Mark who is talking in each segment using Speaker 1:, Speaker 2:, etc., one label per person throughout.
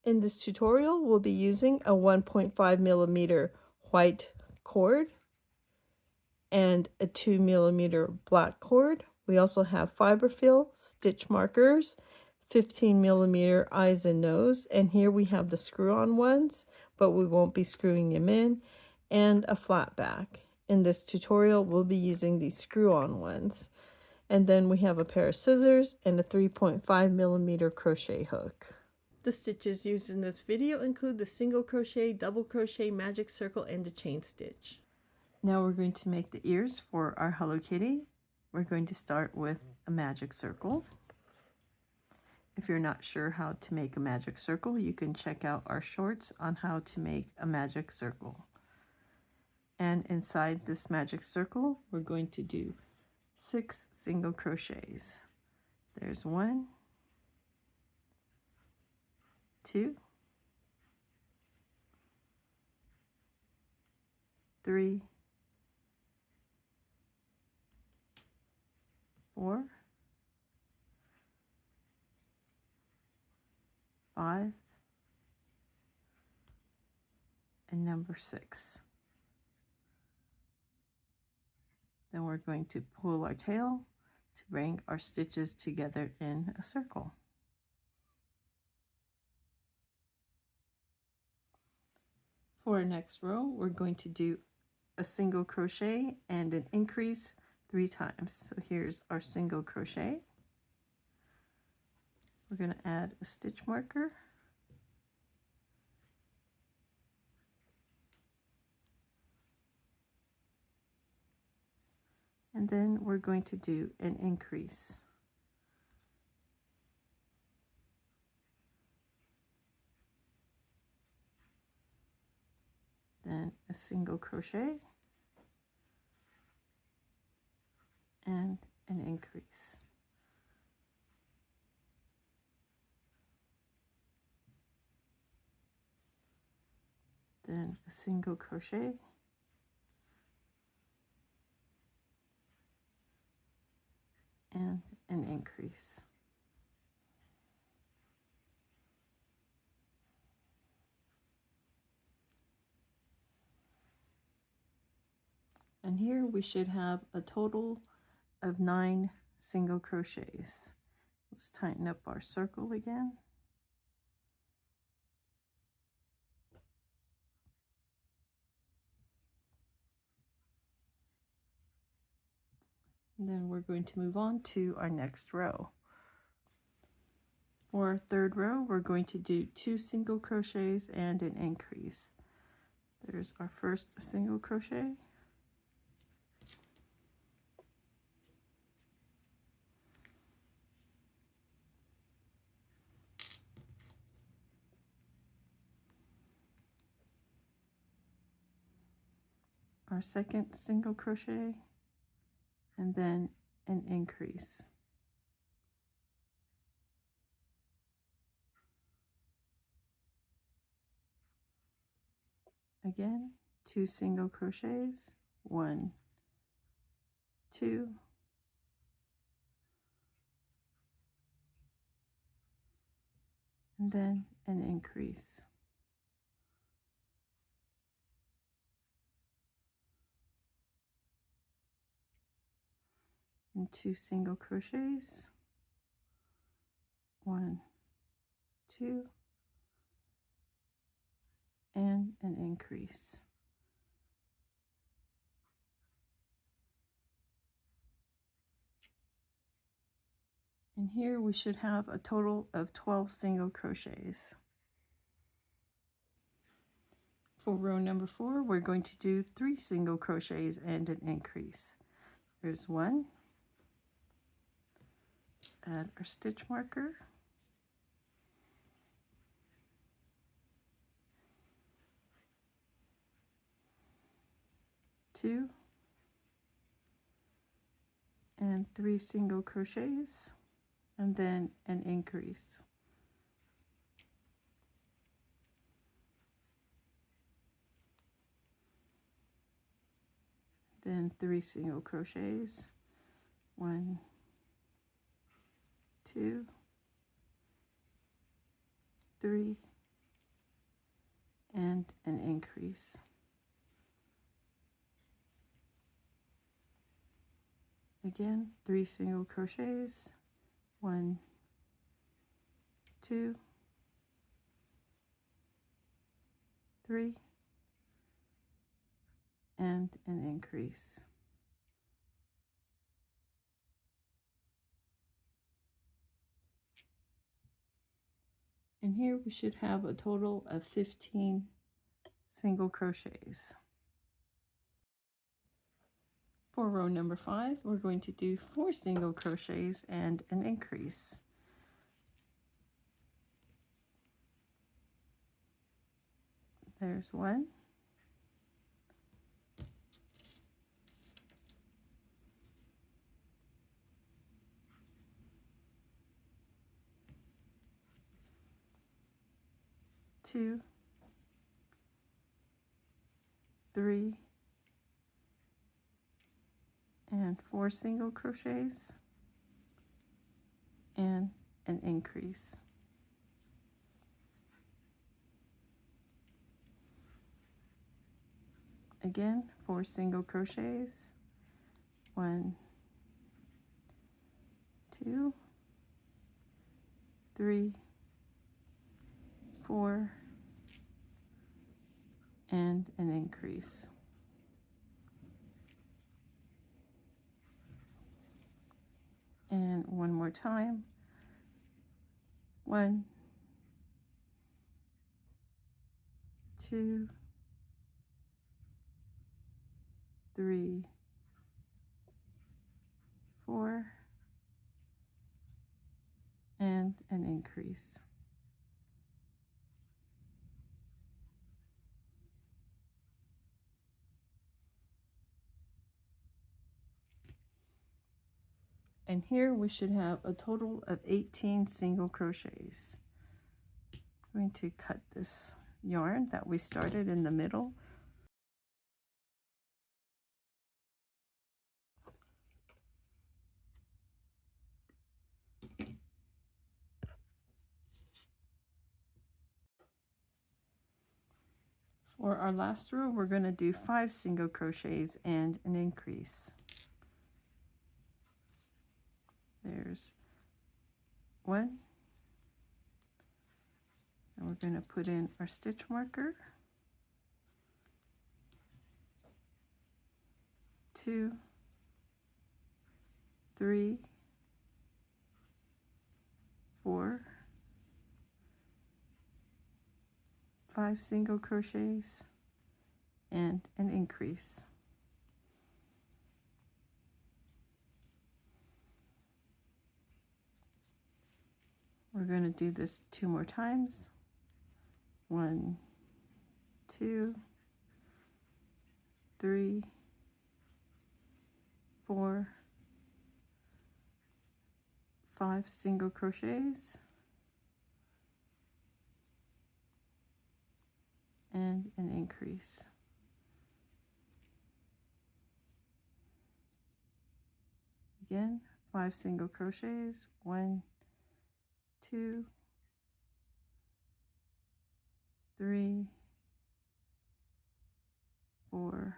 Speaker 1: In this tutorial, we'll be using a 1.5 millimeter white cord and a 2 millimeter black cord. We also have fiberfill, stitch markers, 15 millimeter eyes and nose, and here we have the screw-on ones, but we won't be screwing them in, and a flat back. In this tutorial, we'll be using these screw-on ones. And then we have a pair of scissors and a 3.5 millimeter crochet hook. The stitches used in this video include the single crochet, double crochet, magic circle, and the chain stitch. Now we're going to make the ears for our Hello Kitty. We're going to start with a magic circle. If you're not sure how to make a magic circle, you can check out our shorts on how to make a magic circle. And inside this magic circle, we're going to do 6 single crochets. There's 1, 2, 3, 4, 5, and number 6. Then we're going to pull our tail to bring our stitches together in a circle. For our next row, we're going to do a single crochet and an increase 3 times. So here's our single crochet. We're going to add a stitch marker. And then we're going to do an increase. Then a single crochet and an increase. Then a single crochet and an increase. And here we should have a total of 9 single crochets. Let's tighten up our circle again. And then we're going to move on to our next row. For our third row, we're going to do 2 single crochets and an increase. There's our first single crochet. Our second single crochet, and then an increase. Again, 2 single crochets, 1, 2, and then an increase. And 2 single crochets, 1, 2, and an increase. And here we should have a total of 12 single crochets. For row number 4, we're going to do 3 single crochets and an increase. There's 1. Let's add our stitch marker. 2, and 3 single crochets, and then an increase. Then 3 single crochets, 1, 2, 3, and an increase. Again, 3 single crochets, 1, 2, 3, and an increase. And here we should have a total of 15 single crochets. For row number 5, we're going to do 4 single crochets and an increase. There's 1, 2, 3, and 4 single crochets and an increase. Again, 4 single crochets, 1, 2, 3, 4, and an increase. And one more time, 1, 2, 3, 4, and an increase. And here we should have a total of 18 single crochets. I'm going to cut this yarn that we started in the middle. For our last row, we're going to do 5 single crochets and an increase. There's 1, and we're going to put in our stitch marker, 2, 3, 4, 5 single crochets and an increase. We're going to do this 2 more times. 1, 2, 3, 4, 5 single crochets and an increase. Again, 5 single crochets, 1, 2, 3, 4,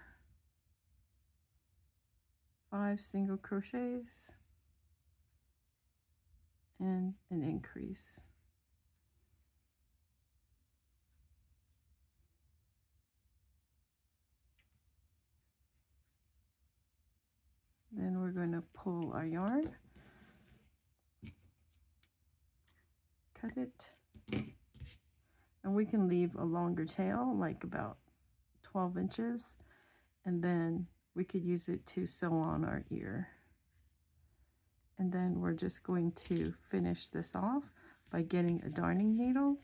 Speaker 1: 5 single crochets and an increase. Then we're going to pull our yarn, cut it, and we can leave a longer tail, like about 12 inches, and then we could use it to sew on our ear. And then we're just going to finish this off by getting a darning needle,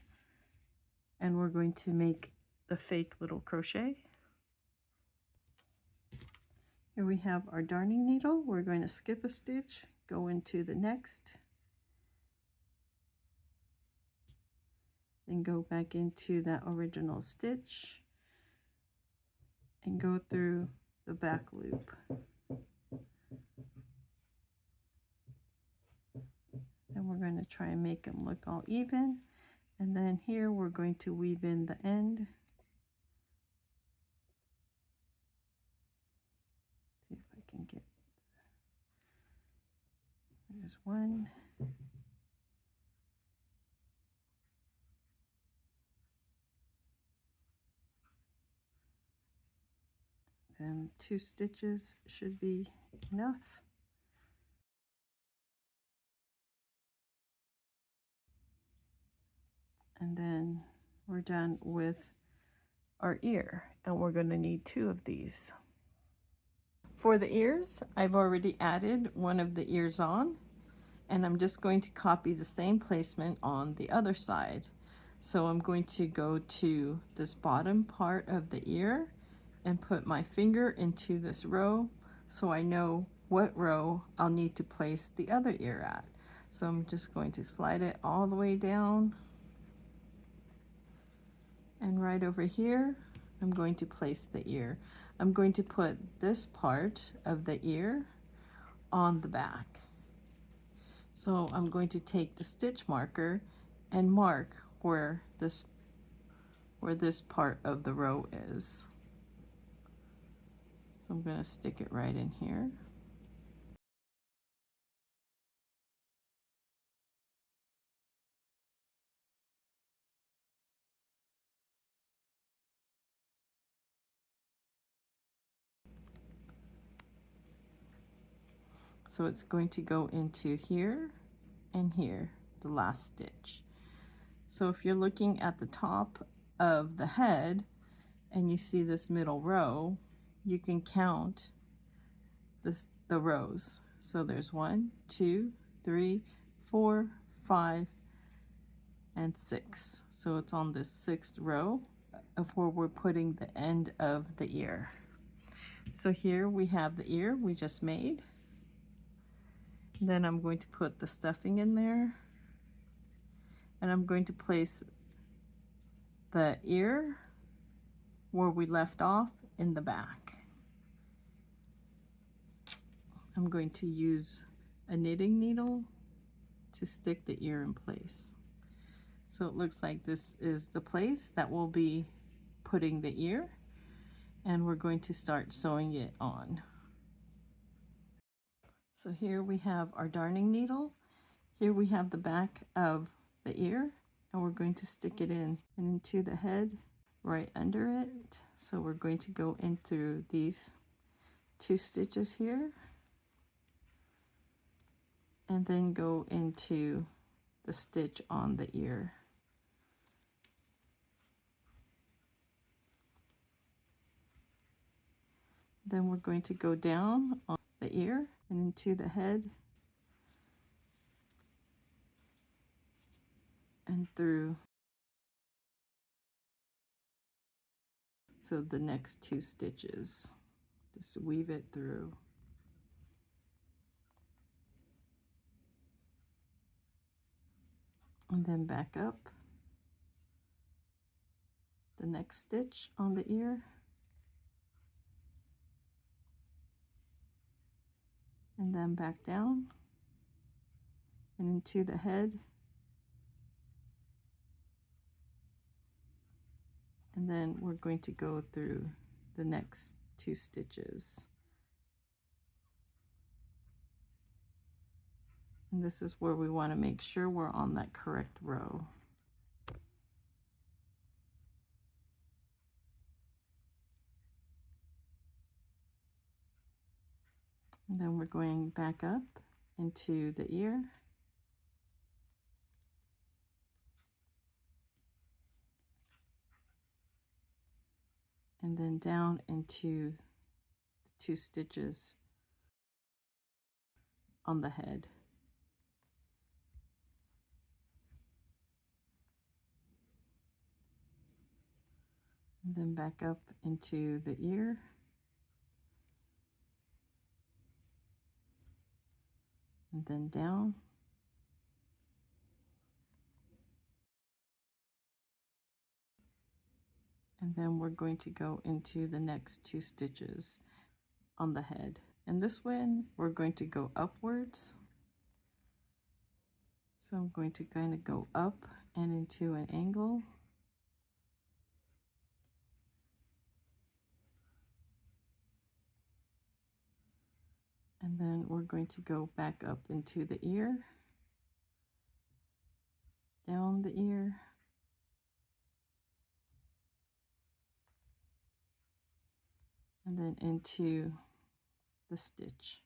Speaker 1: and we're going to make the fake little crochet. Here we have our darning needle. We're going to skip a stitch, go into the next, then go back into that original stitch and go through the back loop. Then we're going to try and make them look all even, and then here we're going to weave in the end Here's one. Then 2 stitches should be enough. And then we're done with our ear, and we're going to need 2 of these. For the ears, I've already added one of the ears on, and I'm just going to copy the same placement on the other side. So I'm going to go to this bottom part of the ear and put my finger into this row so I know what row I'll need to place the other ear at. So I'm just going to slide it all the way down, and right over here I'm going to place the ear. I'm going to put this part of the ear on the back. So I'm going to take the stitch marker and mark where this part of the row is. So I'm going to stick it right in here. So it's going to go into here and here, the last stitch. So if you're looking at the top of the head and you see this middle row, you can count the rows. So there's 1, 2, 3, 4, 5, and 6. So it's on this 6th row of where we're putting the end of the ear. So here we have the ear we just made. Then I'm going to put the stuffing in there, and I'm going to place the ear where we left off in the back. I'm going to use a knitting needle to stick the ear in place. So it looks like this is the place that we'll be putting the ear, and we're going to start sewing it on. So here we have our darning needle. Here we have the back of the ear, and we're going to stick it in and into the head right under it. So we're going to go in through these 2 stitches here, and then go into the stitch on the ear. Then we're going to go down on the ear and into the head and through. So the next 2 stitches, just weave it through. And then back up the next stitch on the ear, and then back down and into the head, and then we're going to go through the next 2 stitches. And this is where we want to make sure we're on that correct row. And then we're going back up into the ear, and then down into the 2 stitches on the head. And then back up into the ear, and then down, and then we're going to go into the next 2 stitches on the head. And this one we're going to go upwards. So I'm going to kind of go up and into an angle. And then we're going to go back up into the ear, down the ear, and then into the stitch.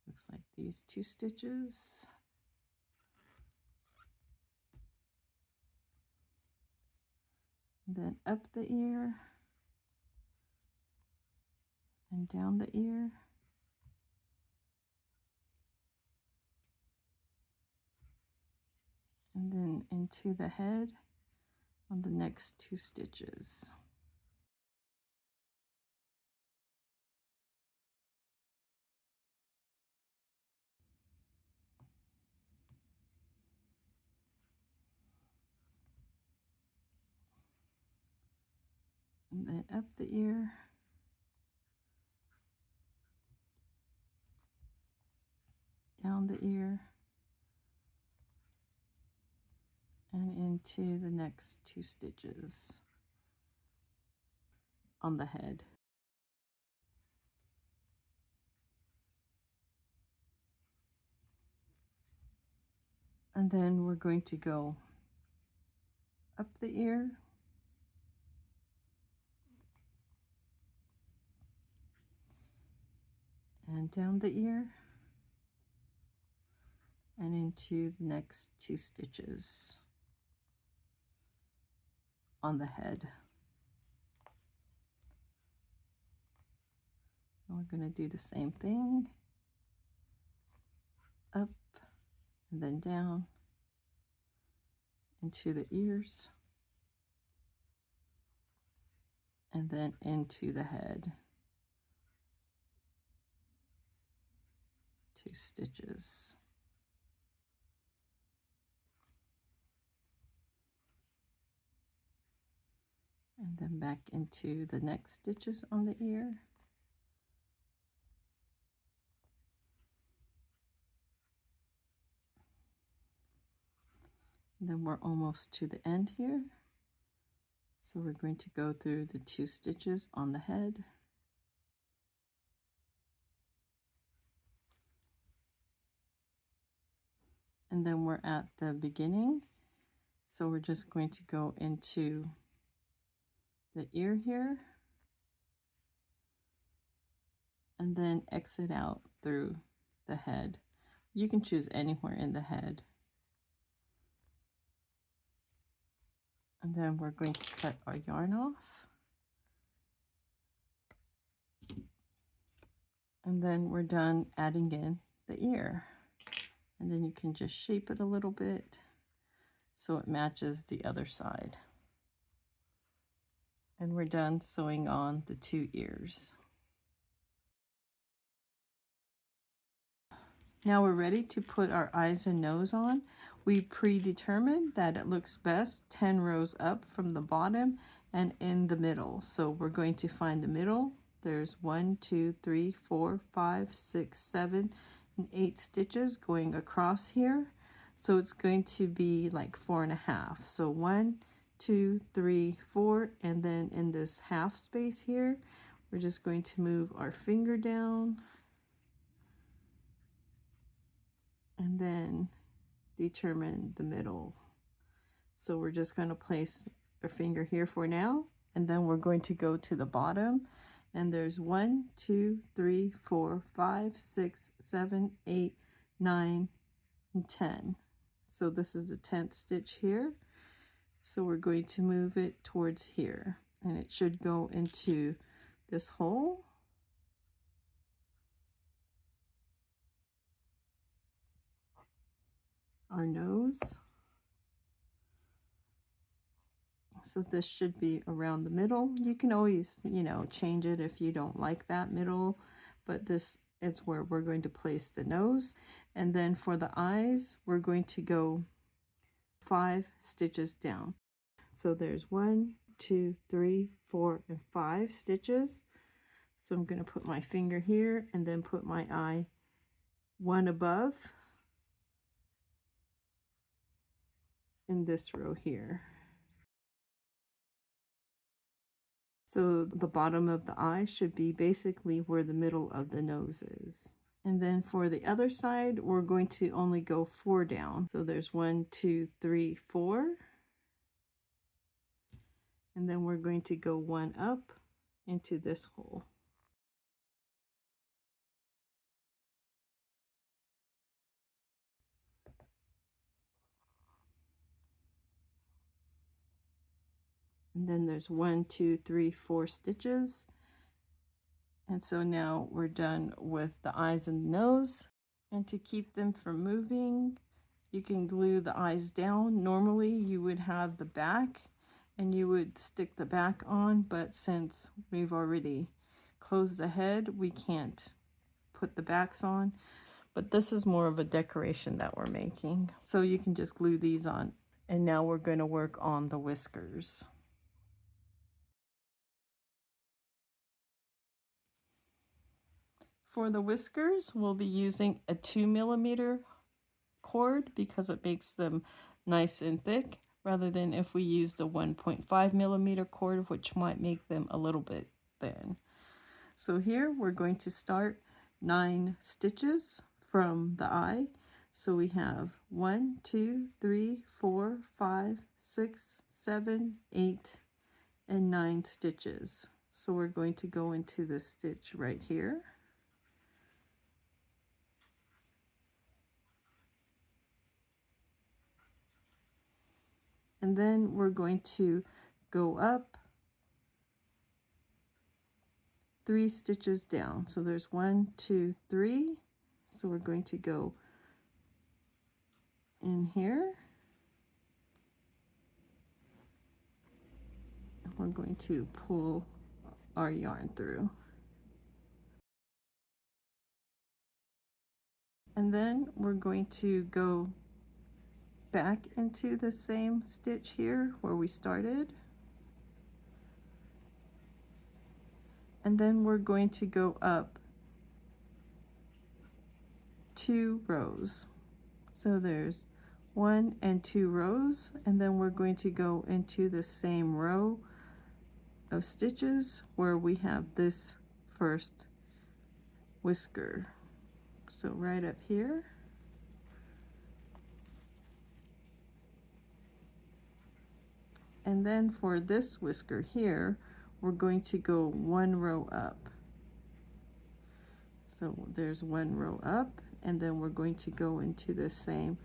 Speaker 1: Looks like these 2 stitches. And then up the ear and down the ear. And then into the head on the next 2 stitches. And then up the ear, down the ear, and into the next 2 stitches on the head. And then we're going to go up the ear, and down the ear, and into the next 2 stitches on the head. And we're going to do the same thing, up and then down into the ears, and then into the head, 2 stitches. And then back into the next stitches on the ear. And then we're almost to the end here. So we're going to go through the 2 stitches on the head. And then we're at the beginning. So we're just going to go into the ear here, and then exit out through the head. You can choose anywhere in the head. And then we're going to cut our yarn off. And then we're done adding in the ear. And then you can just shape it a little bit so it matches the other side. And we're done sewing on the 2 ears. Now we're ready to put our eyes and nose on. We predetermined that it looks best 10 rows up from the bottom and in the middle. So we're going to find the middle. There's 1, 2, 3, 4, 5, 6, 7, and 8 stitches going across here. So it's going to be like 4.5. So 1, 2, 3, 4, and then in this half space here, we're just going to move our finger down and then determine the middle. So we're just going to place our finger here for now, and then we're going to go to the bottom, and there's 1, 2, 3, 4, 5, 6, 7, 8, 9, and 10. So this is the 10th stitch here. So we're going to move it towards here, and it should go into this hole. Our nose. So this should be around the middle. You can always, change it if you don't like that middle, but this is where we're going to place the nose. And then for the eyes, we're going to go 5 stitches down. So there's 1, 2, 3, 4, and 5 stitches. So I'm going to put my finger here and then put my eye 1 above in this row here. So the bottom of the eye should be basically where the middle of the nose is. And then for the other side, we're going to only go 4 down. So there's 1, 2, 3, 4. And then we're going to go 1 up into this hole. And then there's 1, 2, 3, 4 stitches. And so now we're done with the eyes and the nose. And to keep them from moving, you can glue the eyes down. Normally you would have the back and you would stick the back on, but since we've already closed the head, we can't put the backs on. But this is more of a decoration that we're making. So you can just glue these on. And now we're going to work on the whiskers. For the whiskers, we'll be using a 2mm cord because it makes them nice and thick, rather than if we use the 1.5mm cord, which might make them a little bit thin. So here we're going to start 9 stitches from the eye. So we have 1, 2, 3, 4, 5, 6, 7, 8, and 9 stitches. So we're going to go into this stitch right here. And then we're going to go up 3 stitches down. So there's 1, 2, 3. So we're going to go in here. And we're going to pull our yarn through. And then we're going to go back into the same stitch here where we started. And then we're going to go up 2 rows. So there's 1 and 2 rows, and then we're going to go into the same row of stitches where we have this first whisker. So right up here. And then for this whisker here, we're going to go 1 row up. So there's 1 row up, and then we're going to go into the same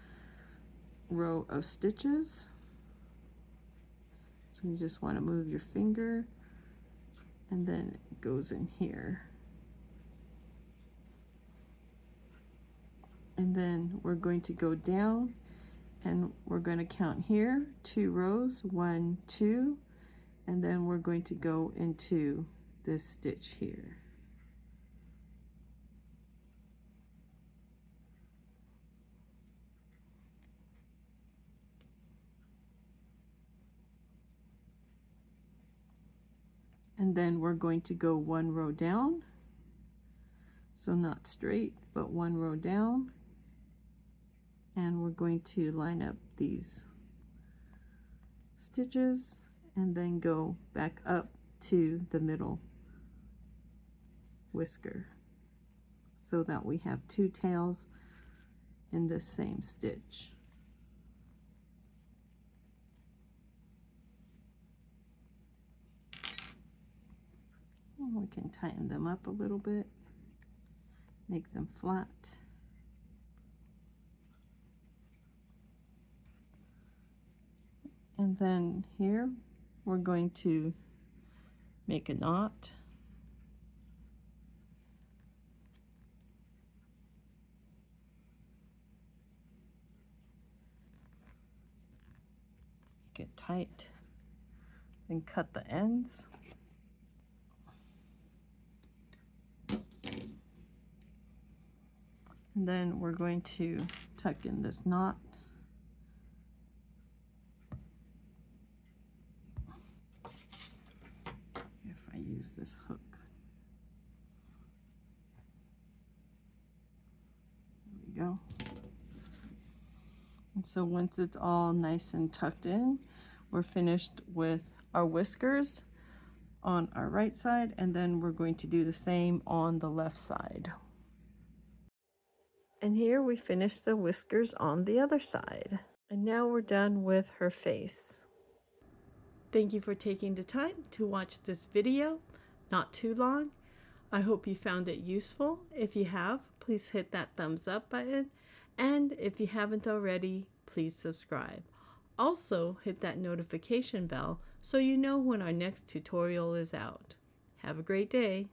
Speaker 1: row of stitches. So you just want to move your finger, and then it goes in here. And then we're going to go down, and we're going to count here 2 rows, 1, 2, and then we're going to go into this stitch here. And then we're going to go 1 row down, so not straight, but 1 row down, and we're going to line up these stitches and then go back up to the middle whisker so that we have 2 tails in the same stitch. And we can tighten them up a little bit, make them flat. And then here we're going to make a knot. Get tight and cut the ends. And then we're going to tuck in this knot. If I use this hook. There we go. And so once it's all nice and tucked in, we're finished with our whiskers, on our right side, and then we're going to do the same on the left side. And here we finished the whiskers on the other side. And now we're done with her face. Thank you for taking the time to watch this video. Not too long. I hope you found it useful. If you have, please hit that thumbs up button. And if you haven't already, please subscribe. Also, hit that notification bell so you know when our next tutorial is out. Have a great day.